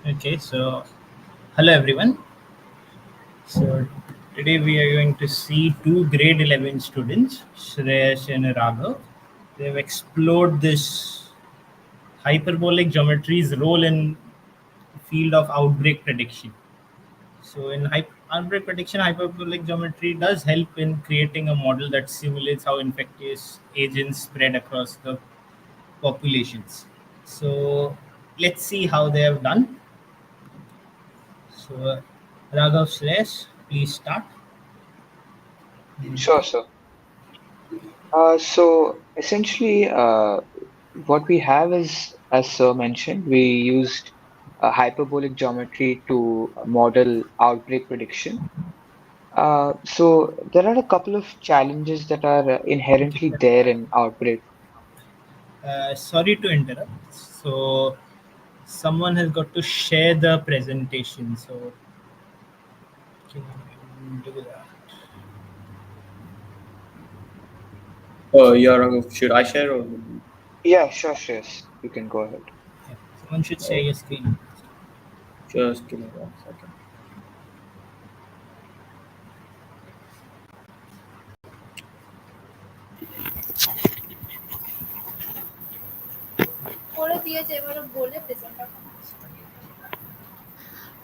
Okay, so hello everyone. So today we are going to see two grade 11 students, Shreyas and Raghav. They have explored this hyperbolic geometry's role in the field of outbreak prediction. So in outbreak prediction, hyperbolic geometry does help in creating a model that simulates how infectious agents spread across the populations. So let's see how they have done. So Raghav Shreyas, please start. Sure, sir. So essentially, what we have is, as Sir mentioned, we used hyperbolic geometry to model outbreak prediction. So there are a couple of challenges that are Okay. inherently there in outbreak. Sorry to interrupt. So, someone has got to share the presentation. So, can you do that? Yeah, Raghav, should I share or Yeah, sure, Shreyas. You can go ahead. Yeah. Someone should share oh, your screen. just give me 1 second.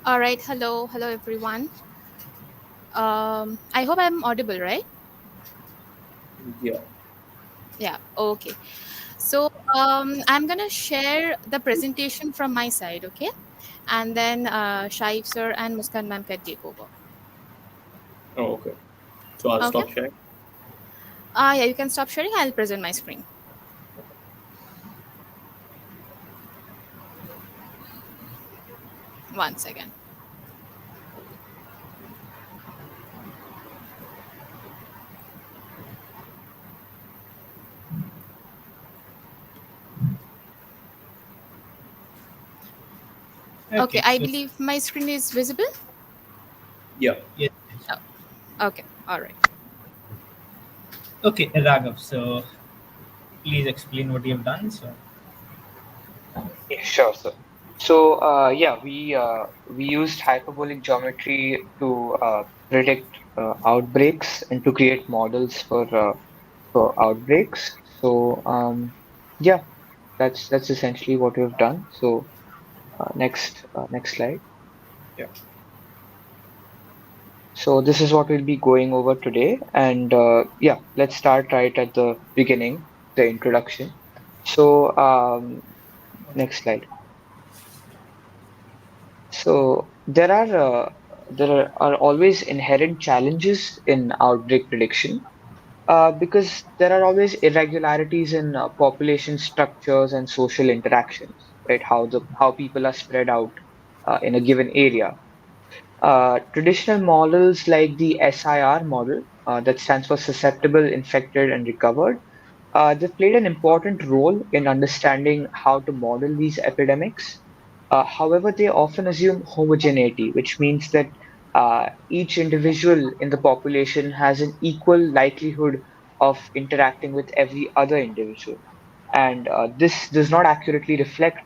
All right. Hello. Hello, everyone. I hope I'm audible, right? Yeah. Yeah. Okay. So, I'm going to share the presentation from my side, okay? And then Shaif sir and Muskan ma'am can take over. Oh, okay. So I'll Okay. stop sharing. Yeah, you can stop sharing. I'll present my screen. One second. Okay. Okay. I So, believe my screen is visible. Yeah. yes. Oh, okay. All right. Okay, Raghav. So, please explain what you have done. So, Yeah, sure, sir. So yeah, we used hyperbolic geometry to predict outbreaks and to create models for outbreaks. So yeah, that's essentially what we've done. So next slide. Yeah. So this is what we'll be going over today, and yeah, let's start right at the beginning, the introduction. So next slide. So there are always inherent challenges in outbreak prediction because there are always irregularities in population structures and social interactions, right? How people are spread out in a given area. Traditional models like the SIR model, that stands for Susceptible, Infected, and Recovered, they've played an important role in understanding how to model these epidemics. However, they often assume homogeneity, which means that each individual in the population has an equal likelihood of interacting with every other individual. And this does not accurately reflect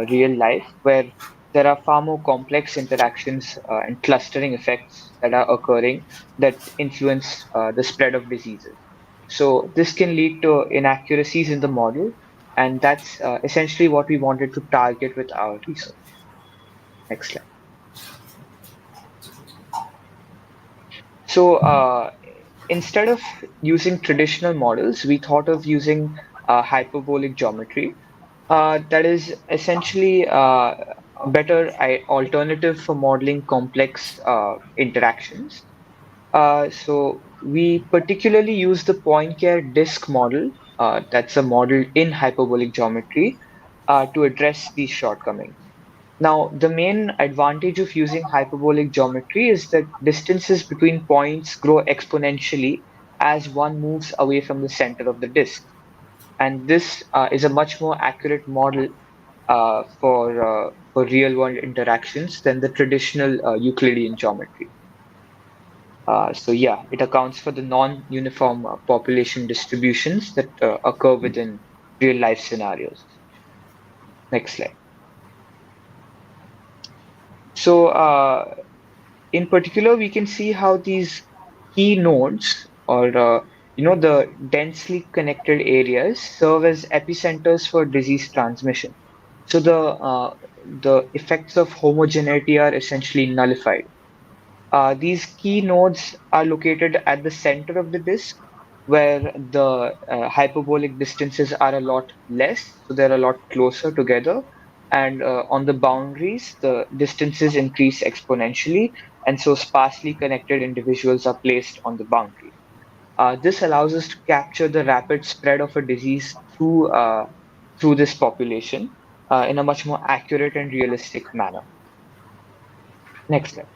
real life, where there are far more complex interactions and clustering effects that are occurring that influence the spread of diseases. So this can lead to inaccuracies in the model, and that's essentially what we wanted to target with our research. Next slide. So instead of using traditional models, we thought of using hyperbolic geometry. That is essentially a better alternative for modeling complex interactions. So we particularly use the Poincaré disk model, that's a model in hyperbolic geometry, to address these shortcomings. Now, the main advantage of using hyperbolic geometry is that distances between points grow exponentially as one moves away from the center of the disk. And this is a much more accurate model for real world interactions than the traditional Euclidean geometry. So yeah, it accounts for the non-uniform population distributions that occur within real life scenarios. Next slide. So, in particular, we can see how these key nodes, or the densely connected areas, serve as epicenters for disease transmission. So the effects of homogeneity are essentially nullified. These key nodes are located at the center of the disk, where the hyperbolic distances are a lot less, so they're a lot closer together. And on the boundaries, the distances increase exponentially, and so sparsely connected individuals are placed on the boundary. This allows us to capture the rapid spread of a disease through this population in a much more accurate and realistic manner. Next slide.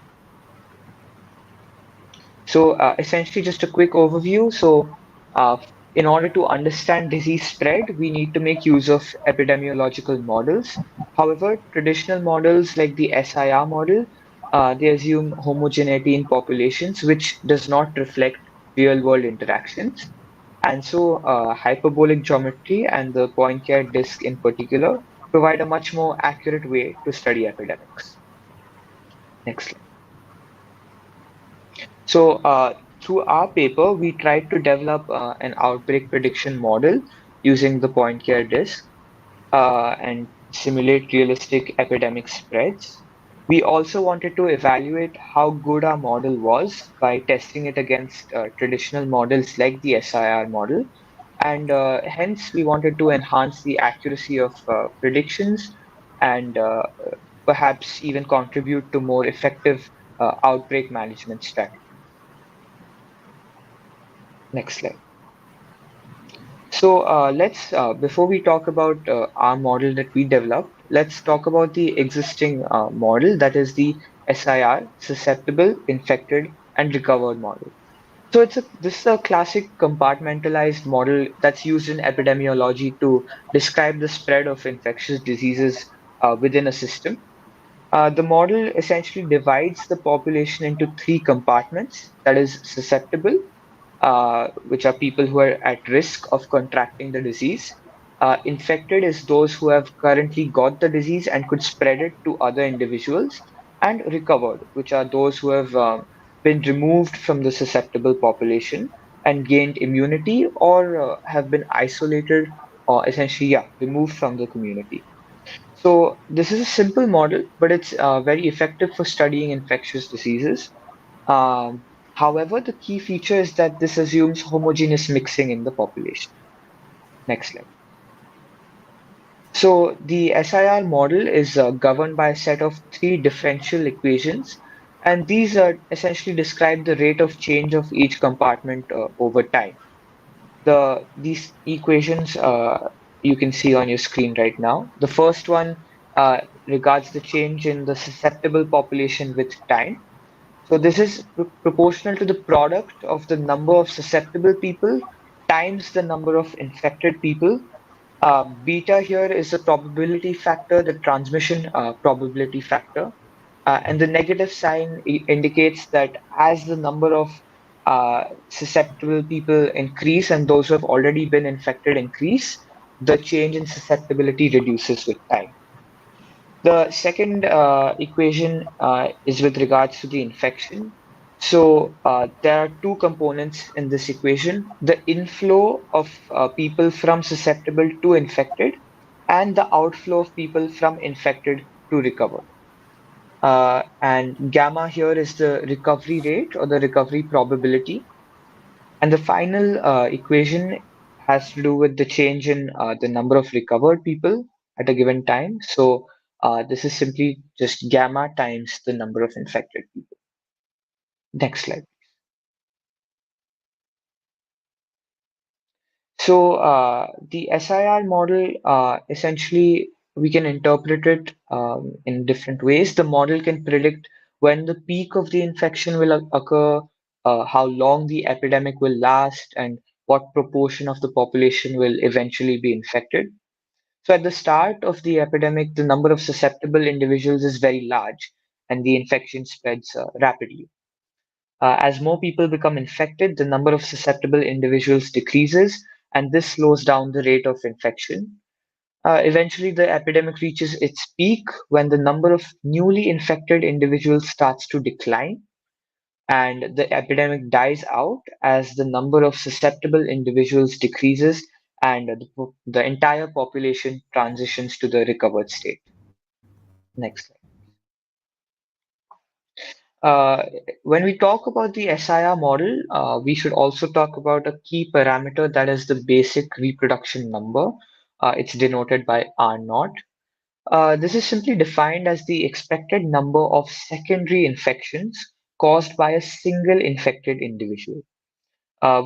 So, essentially, just a quick overview. So, uh, in order to understand disease spread, we need to make use of epidemiological models. However, traditional models like the SIR model, they assume homogeneity in populations, which does not reflect real-world interactions. And so, hyperbolic geometry and the Poincaré disk in particular provide a much more accurate way to study epidemics. Next slide. So, through our paper, we tried to develop an outbreak prediction model using the Poincaré disk and simulate realistic epidemic spreads. We also wanted to evaluate how good our model was by testing it against traditional models like the SIR model. And hence, we wanted to enhance the accuracy of predictions and perhaps even contribute to more effective outbreak management strategies. Next slide. So let's before we talk about our model that we developed, let's talk about the existing model, that is the SIR, susceptible, infected, and recovered model. So this is a classic compartmentalized model that's used in epidemiology to describe the spread of infectious diseases within a system. The model essentially divides the population into three compartments, that is susceptible, which are people who are at risk of contracting the disease. Infected is those who have currently got the disease and could spread it to other individuals. And recovered, which are those who have been removed from the susceptible population and gained immunity, or have been isolated, or essentially, yeah, removed from the community. So this is a simple model, but it's very effective for studying infectious diseases. However, the key feature is that this assumes homogeneous mixing in the population. Next slide. So the SIR model is governed by a set of three differential equations, and these essentially describe the rate of change of each compartment over time. These equations you can see on your screen right now. The first one regards the change in the susceptible population with time. So this is proportional to the product of the number of susceptible people times the number of infected people. Beta here is the probability factor, the transmission probability factor. And the negative sign indicates that as the number of susceptible people increase and those who have already been infected increase, the change in susceptibility reduces with time. The second equation is with regards to the infection. So there are two components in this equation: the inflow of people from susceptible to infected, and the outflow of people from infected to recovered. And gamma here is the recovery rate or the recovery probability. And the final equation has to do with the change in the number of recovered people at a given time. So this is simply just gamma times the number of infected people. Next slide. So the SIR model, essentially, we can interpret it in different ways. The model can predict when the peak of the infection will occur, how long the epidemic will last, and what proportion of the population will eventually be infected. So at the start of the epidemic, the number of susceptible individuals is very large, and the infection spreads rapidly. As more people become infected, the number of susceptible individuals decreases, and this slows down the rate of infection. Eventually, the epidemic reaches its peak when the number of newly infected individuals starts to decline, and the epidemic dies out as the number of susceptible individuals decreases and the entire population transitions to the recovered state. Next slide. Uh, when we talk about the SIR model, we should also talk about a key parameter that is the basic reproduction number. It's denoted by R naught. This is simply defined as the expected number of secondary infections caused by a single infected individual.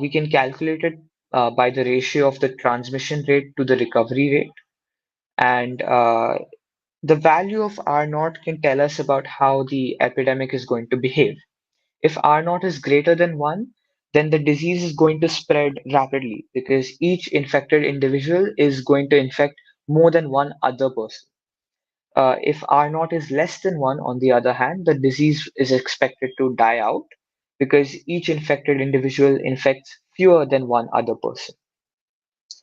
We can calculate it by the ratio of the transmission rate to the recovery rate. And the value of R naught can tell us about how the epidemic is going to behave. If R naught is greater than 1, then the disease is going to spread rapidly because each infected individual is going to infect more than one other person. If R naught is less than 1, on the other hand, the disease is expected to die out because each infected individual infects fewer than one other person.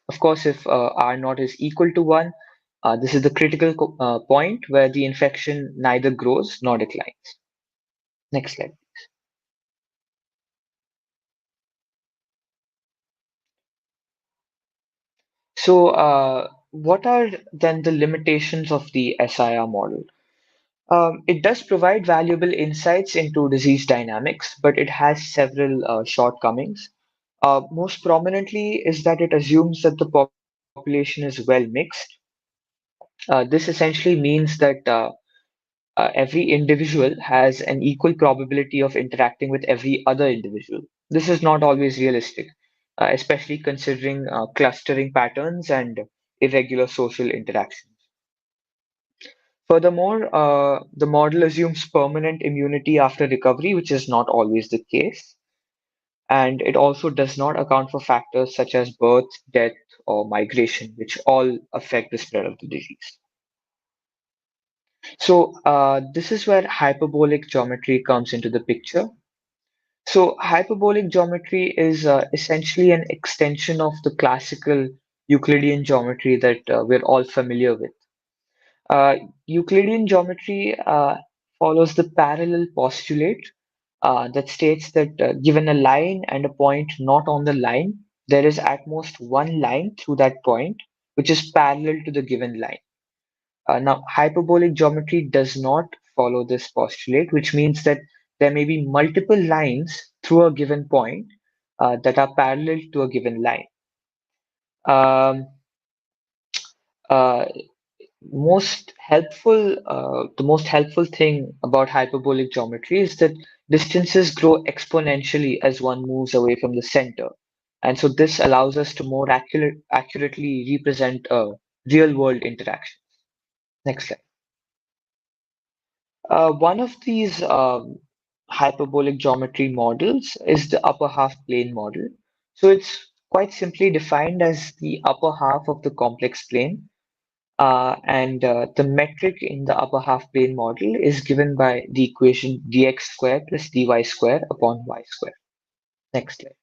Of course, if R naught is equal to 1, this is the critical point where the infection neither grows nor declines. Next slide. So, what are then the limitations of the SIR model? It does provide valuable insights into disease dynamics, but it has several shortcomings. Most prominently is that it assumes that the population is well mixed. This essentially means that every individual has an equal probability of interacting with every other individual. This is not always realistic, especially considering clustering patterns and irregular social interactions. Furthermore, the model assumes permanent immunity after recovery, which is not always the case. And it also does not account for factors such as birth, death, or migration, which all affect the spread of the disease. So, this is where hyperbolic geometry comes into the picture. So, hyperbolic geometry is essentially an extension of the classical Euclidean geometry that we're all familiar with. Uh, Euclidean geometry follows the parallel postulate that states that given a line and a point not on the line, there is at most one line through that point which is parallel to the given line. Now, hyperbolic geometry does not follow this postulate, which means that there may be multiple lines through a given point that are parallel to a given line. Um, uh, the most helpful thing about hyperbolic geometry is that distances grow exponentially as one moves away from the center. And so this allows us to more accurately represent real world interactions. Next slide. One of these hyperbolic geometry models is the upper half plane model. So it's quite simply defined as the upper half of the complex plane. And the metric in the upper half plane model is given by the equation dx square plus dy square upon y square. Next slide.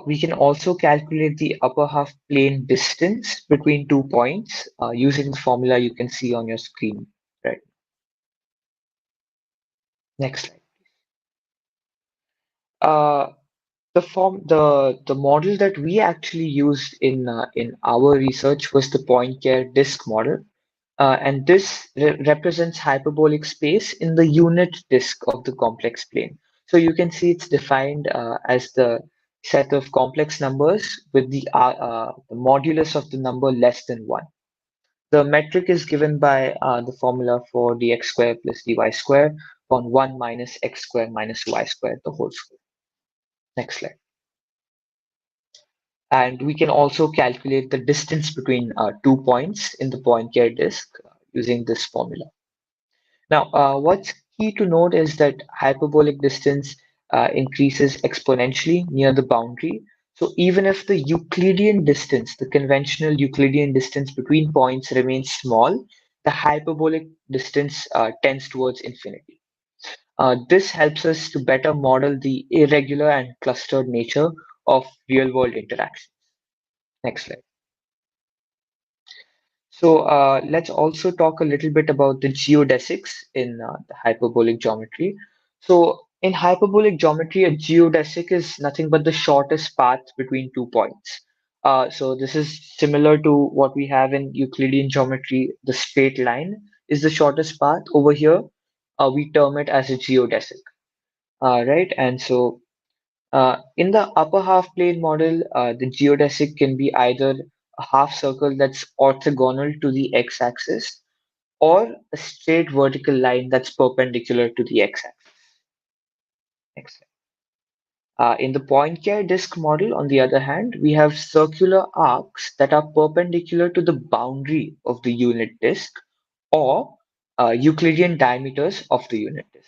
We can also calculate the upper half plane distance between 2 points using the formula you can see on your screen. Right. Next slide. Uh, the model that we actually used in our research was the Poincaré disk model. And this represents hyperbolic space in the unit disk of the complex plane. So you can see it's defined as the set of complex numbers with the modulus of the number less than 1. The metric is given by the formula for dx square plus dy square on 1 minus x square minus y square, the whole square. Next slide. And we can also calculate the distance between 2 points in the Poincare disk using this formula. Now, what's key to note is that hyperbolic distance increases exponentially near the boundary. So even if the Euclidean distance, the conventional Euclidean distance between points remains small, the hyperbolic distance tends towards infinity. This helps us to better model the irregular and clustered nature of real-world interactions. Next slide. So let's also talk a little bit about the geodesics in the hyperbolic geometry. So in hyperbolic geometry, a geodesic is nothing but the shortest path between 2 points. So this is similar to what we have in Euclidean geometry. The straight line is the shortest path. Over here, we term it as a geodesic, right? And so in the upper half plane model, the geodesic can be either a half circle that's orthogonal to the x-axis or a straight vertical line that's perpendicular to the x-axis. Next slide. In the Poincaré disk model, on the other hand, we have circular arcs that are perpendicular to the boundary of the unit disk or Euclidean diameters of the unit disk.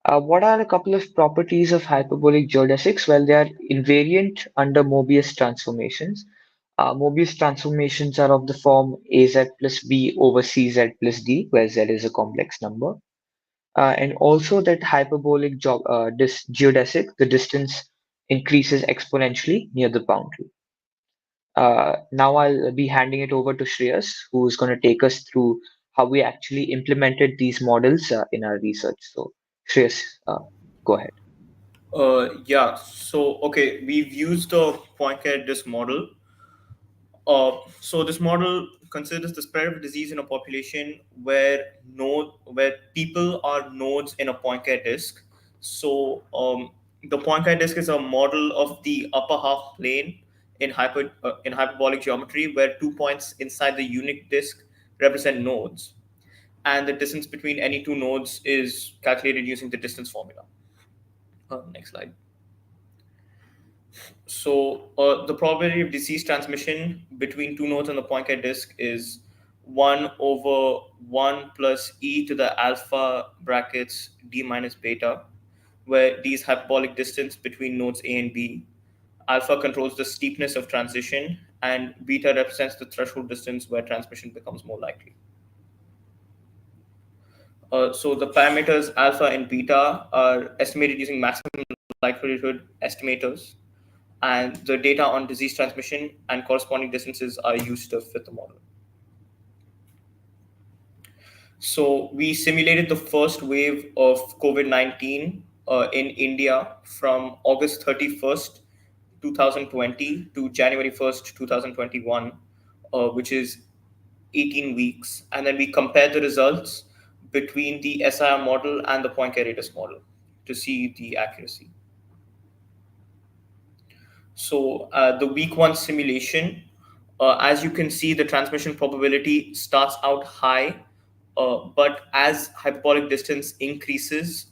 What are a couple of properties of hyperbolic geodesics? Well, they are invariant under Mobius transformations. Mobius transformations are of the form Az plus B over Cz plus D, where Z is a complex number. And also that hyperbolic geodesic, the distance increases exponentially near the boundary. Now I'll be handing it over to Shreyas, who's going to take us through how we actually implemented these models in our research. So, Shreyas, go ahead. Yeah. So okay, we've used the Poincaré disk model. So this model considers the spread of disease in a population where people are nodes in a Poincaré disk. So the Poincaré disk is a model of the upper half plane in hyperbolic geometry, where 2 points inside the unit disk represent nodes, and the distance between any two nodes is calculated using the distance formula. Next slide. So the probability of disease transmission between two nodes on the Poincare disk is 1 over 1 plus e to the alpha brackets d minus beta, where d is hyperbolic distance between nodes A and B. Alpha controls the steepness of transition, and beta represents the threshold distance where transmission becomes more likely. So the parameters alpha and beta are estimated using maximum likelihood estimators, and the data on disease transmission and corresponding distances are used to fit the model. So we simulated the first wave of COVID-19 in India from August 31st, 2020 to January 1st, 2021, which is 18 weeks. And then we compared the results between the SIR model and the Poincaré model to see the accuracy. So the week one simulation, as you can see, the transmission probability starts out high, but as hyperbolic distance increases,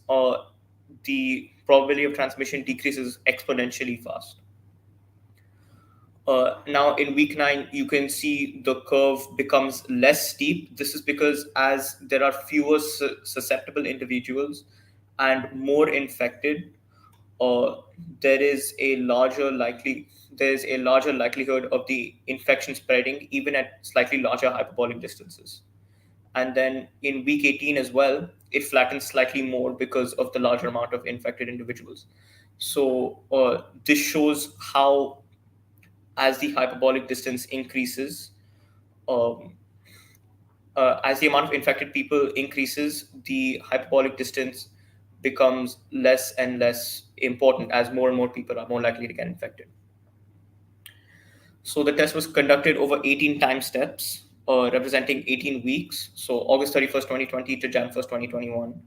the probability of transmission decreases exponentially fast. Now in week 9, you can see the curve becomes less steep. This is because as there are fewer susceptible individuals and more infected, uh, there is a larger likelihood of the infection spreading even at slightly larger hyperbolic distances. And then in week 18 as well, it flattens slightly more because of the larger amount of infected individuals. So this shows how, as the hyperbolic distance increases, um, as the amount of infected people increases, the hyperbolic distance becomes less and less important as more and more people are more likely to get infected. So the test was conducted over 18 time steps, representing 18 weeks. So August 31st, 2020 to Jan 1st, 2021.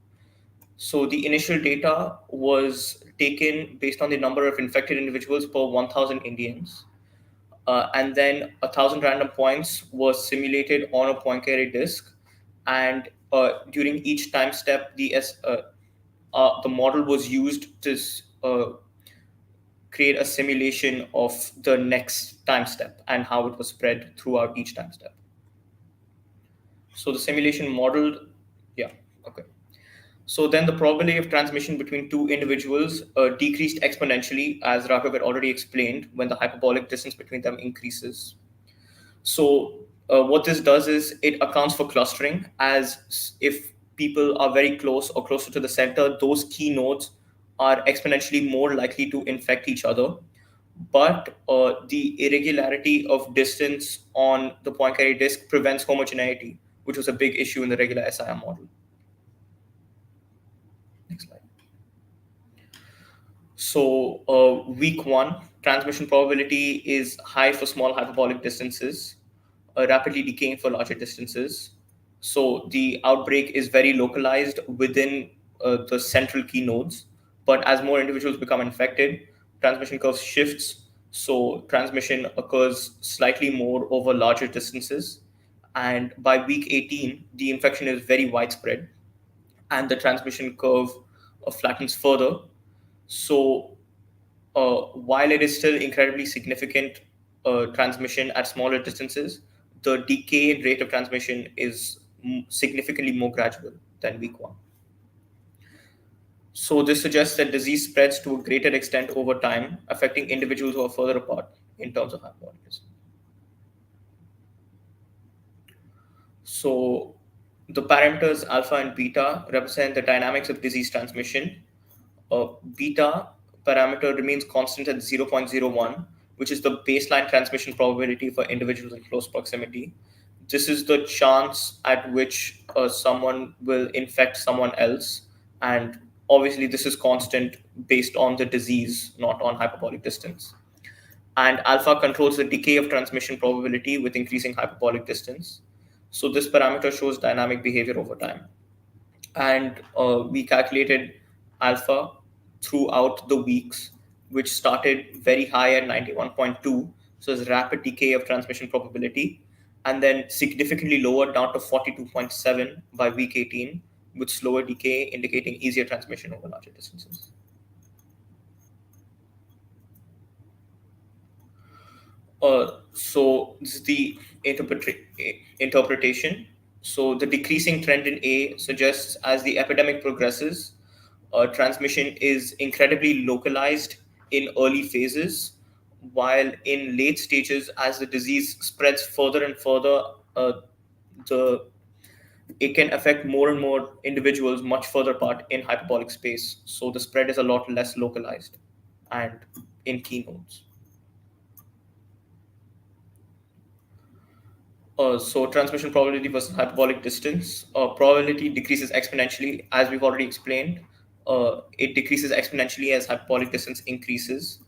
So the initial data was taken based on the number of infected individuals per 1,000 Indians. And then 1,000 random points were simulated on a Poincaré disk. And during each time step, the model was used to create a simulation of the next time step and how it was spread throughout each time step. So the simulation modeled, yeah, okay. So then the probability of transmission between two individuals decreased exponentially, as Raghav had already explained, when the hyperbolic distance between them increases. So what this does is it accounts for clustering, as if people are very close or closer to the center, those key nodes are exponentially more likely to infect each other. but the irregularity of distance on the Poincaré disk prevents homogeneity, which was a big issue in the regular SIR model. Next slide. So, week one, transmission probability is high for small hyperbolic distances, rapidly decaying for larger distances. So, the outbreak is very localized within the central key nodes, but as more individuals become infected, transmission curve shifts. So, transmission occurs slightly more over larger distances. And by week 18, the infection is very widespread, and the transmission curve flattens further. So, while it is still incredibly significant transmission at smaller distances, the decay rate of transmission is significantly more gradual than week one. So, this suggests that disease spreads to a greater extent over time, affecting individuals who are further apart in terms of hypothesis. So, the parameters alpha and beta represent the dynamics of disease transmission. Beta parameter remains constant at 0.01, which is the baseline transmission probability for individuals in close proximity. This is the chance at which someone will infect someone else. And obviously, this is constant based on the disease, not on hyperbolic distance. And alpha controls the decay of transmission probability with increasing hyperbolic distance. So, this parameter shows dynamic behavior over time. And we calculated alpha throughout the weeks, which started very high at 91.2, so it's rapid decay of transmission probability, and then significantly lower down to 42.7 by week 18, with slower decay indicating easier transmission over larger distances. So this is the interpretation. So the decreasing trend in A suggests as the epidemic progresses, transmission is incredibly localized in early phases, while in late stages, as the disease spreads further and further, the it can affect more and more individuals much further apart in hyperbolic space. So the spread is a lot less localized and in key nodes. So transmission probability versus hyperbolic distance. Probability decreases exponentially, as we've already explained. It decreases exponentially as hyperbolic distance increases,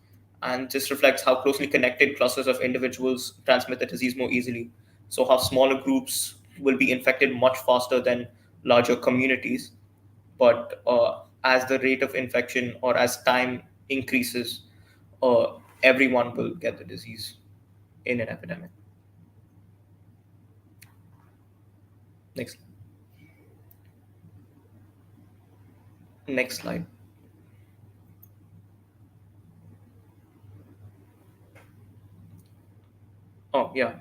and this reflects how closely connected clusters of individuals transmit the disease more easily. So how smaller groups will be infected much faster than larger communities, but as the rate of infection or as time increases, uh, everyone will get the disease in an epidemic. Next. Next slide. Oh, yeah.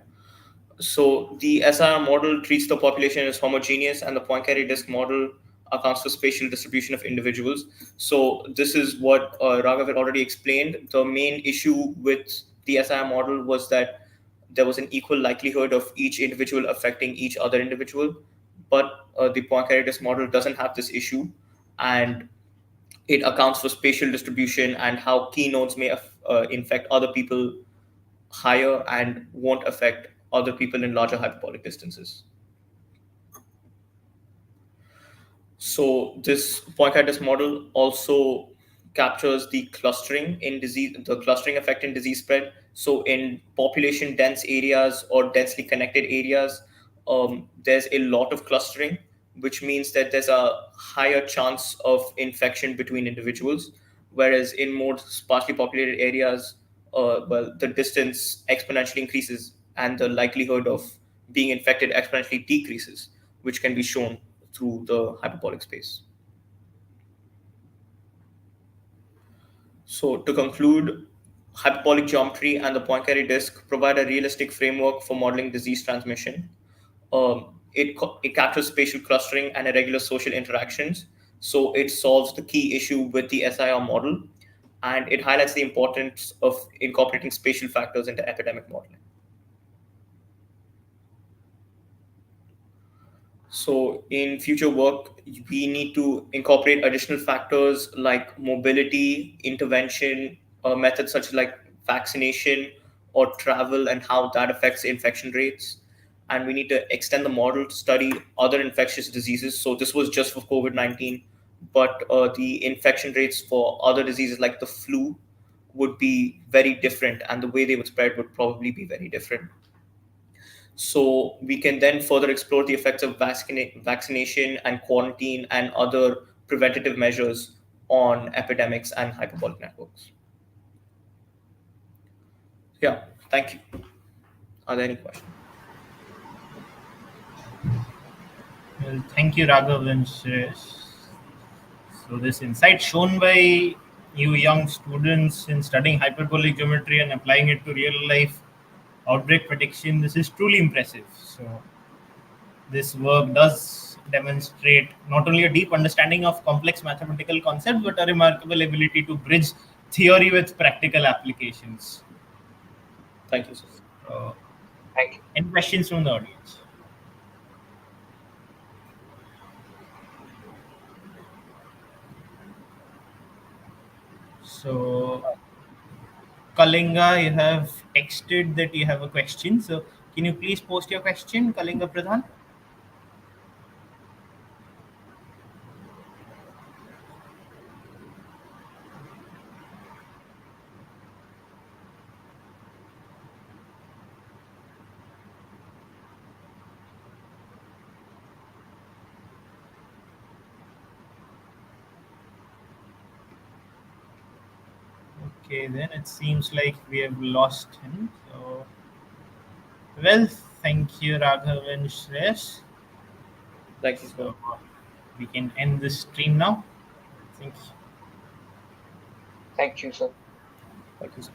So the SIR model treats the population as homogeneous, and the Poincaré disk model accounts for spatial distribution of individuals. So this is what Raghav had already explained. The main issue with the SIR model was that there was an equal likelihood of each individual affecting each other individual, but the Poincaré disk model doesn't have this issue, and it accounts for spatial distribution and how key nodes may infect other people higher and won't affect other people in larger hyperbolic distances. So this Poincaré model also captures the clustering in disease, the clustering effect in disease spread. So in population dense areas or densely connected areas, there's a lot of clustering, which means that there's a higher chance of infection between individuals. Whereas in more sparsely populated areas, well, the distance exponentially increases and the likelihood of being infected exponentially decreases, which can be shown through the hyperbolic space. So to conclude, hyperbolic geometry and the Poincaré disk provide a realistic framework for modeling disease transmission. It captures spatial clustering and irregular social interactions. So it solves the key issue with the SIR model, and it highlights the importance of incorporating spatial factors into epidemic modeling. So in future work, we need to incorporate additional factors like mobility, intervention, methods such as like vaccination or travel and how that affects infection rates. And we need to extend the model to study other infectious diseases. So this was just for COVID-19, but the infection rates for other diseases like the flu would be very different, and the way they would spread would probably be very different. So we can then further explore the effects of vaccination and quarantine and other preventative measures on epidemics and hyperbolic networks. Yeah, thank you. Are there any questions? Well, thank you, Raghav and Shreyas. So this insight shown by you young students in studying hyperbolic geometry and applying it to real life outbreak prediction, this is truly impressive. So this work does demonstrate not only a deep understanding of complex mathematical concepts, but a remarkable ability to bridge theory with practical applications. Thank you, sir. Uh, Thank you. any questions from the audience? So, Kalinga, you have texted that you have a question. So, can you please post your question, Kalinga Pradhan? Okay, then it seems like we have lost him. So, well, thank you, Raghav and Shresh. Thank you, sir. So, we can end this stream now. Thank you. Thank you, sir. Thank you, sir.